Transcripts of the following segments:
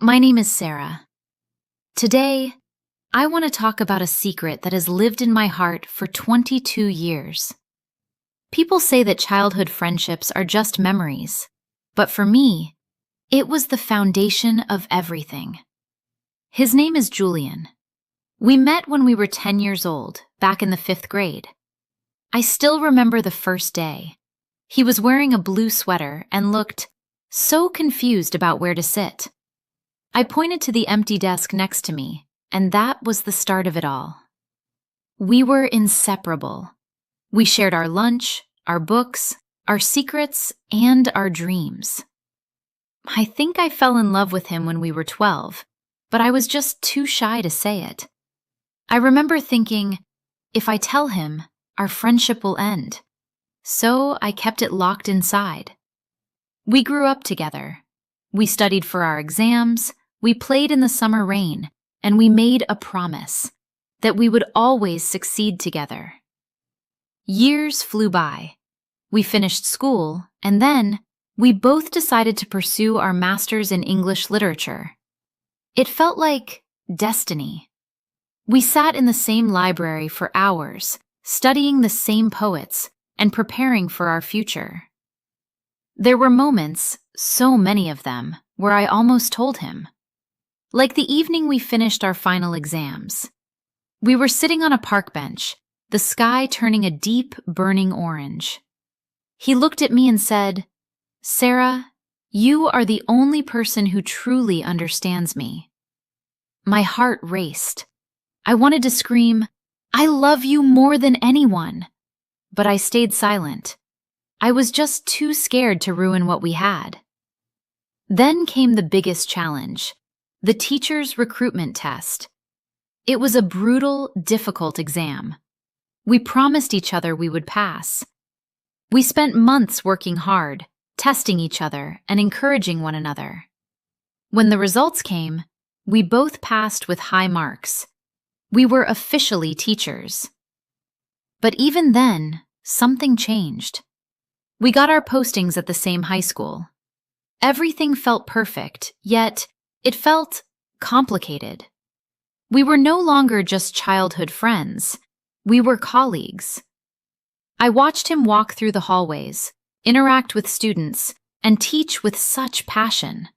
My name is Sarah. Today, I want to talk about a secret that has lived in my heart for 22 years. People say that childhood friendships are just memories, but for me, it was the foundation of everything. His name is Julian. We met when we were 10 years old, back in the 5th grade. I still remember the first day. He was wearing a blue sweater and looked so confused about where to sit. I pointed to the empty desk next to me, and that was the start of it all. We were inseparable. We shared our lunch, our books, our secrets, and our dreams. I think I fell in love with him when we were 12, but I was just too shy to say it. I remember thinking, if I tell him, our friendship will end. So I kept it locked inside. We grew up together. We studied for our exams, we played in the summer rain, and we made a promise that we would always succeed together. Years flew by. We finished school, and then we both decided to pursue our masters in English literature. It felt like destiny. We sat in the same library for hours, studying the same poets and preparing for our future. There were moments, so many of them, where I almost told him. Like the evening we finished our final exams. We were sitting on a park bench, the sky turning a deep, burning orange. He looked at me and said, "Sarah, you are the only person who truly understands me." My heart raced. I wanted to scream, "I love you more than anyone." But I stayed silent. I was just too scared to ruin what we had. Then came the biggest challenge, the teacher's recruitment test. It was a brutal, difficult exam. We promised each other we would pass. We spent months working hard, testing each other and encouraging one another. When the results came, we both passed with high marks. We were officially teachers. But even then, something changed. We got our postings at the same high school. Everything felt perfect, yet it felt complicated. We were no longer just childhood friends. We were colleagues. I watched him walk through the hallways, interact with students, and teach with such passion.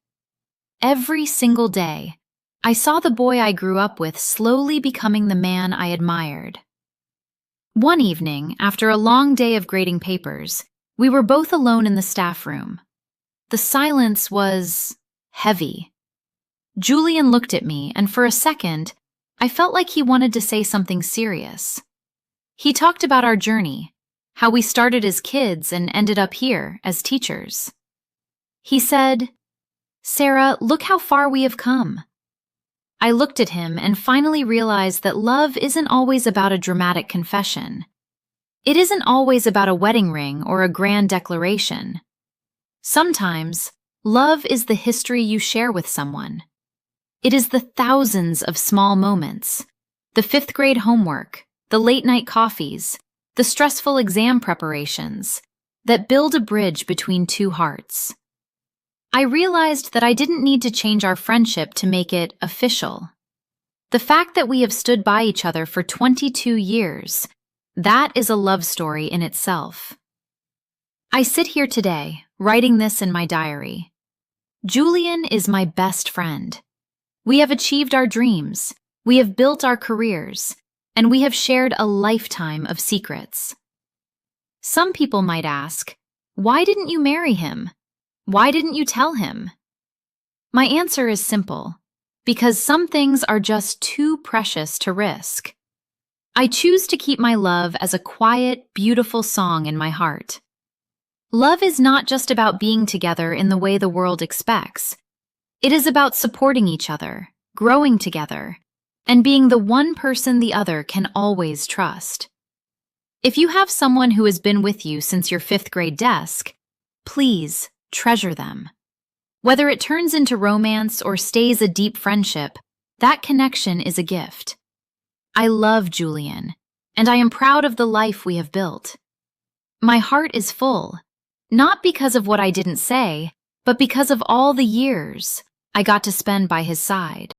Every single day, I saw the boy I grew up with slowly becoming the man I admired. One evening, after a long day of grading papers, we were both alone in the staff room. The silence was heavy. Julian looked at me, and for a second, I felt like he wanted to say something serious. He talked about our journey, how we started as kids and ended up here as teachers. He said, "Sarah, look how far we have come." I looked at him and finally realized that love isn't always about a dramatic confession. It isn't always about a wedding ring or a grand declaration. Sometimes, love is the history you share with someone. It is the thousands of small moments, the 5th grade homework, the late-night coffees, the stressful exam preparations, that build a bridge between two hearts. I realized that I didn't need to change our friendship to make it official. The fact that we have stood by each other for 22 years, that is a love story in itself. I sit here today, writing this in my diary. Julian is my best friend. We have achieved our dreams, we have built our careers, and we have shared a lifetime of secrets. Some people might ask, why didn't you marry him? Why didn't you tell him? My answer is simple, because some things are just too precious to risk. I choose to keep my love as a quiet, beautiful song in my heart. Love is not just about being together in the way the world expects. It is about supporting each other, growing together, and being the one person the other can always trust. If you have someone who has been with you since your 5th grade desk, please treasure them. Whether it turns into romance or stays a deep friendship, that connection is a gift. I love Julian, and I am proud of the life we have built. My heart is full, not because of what I didn't say, but because of all the years, I got to spend by his side.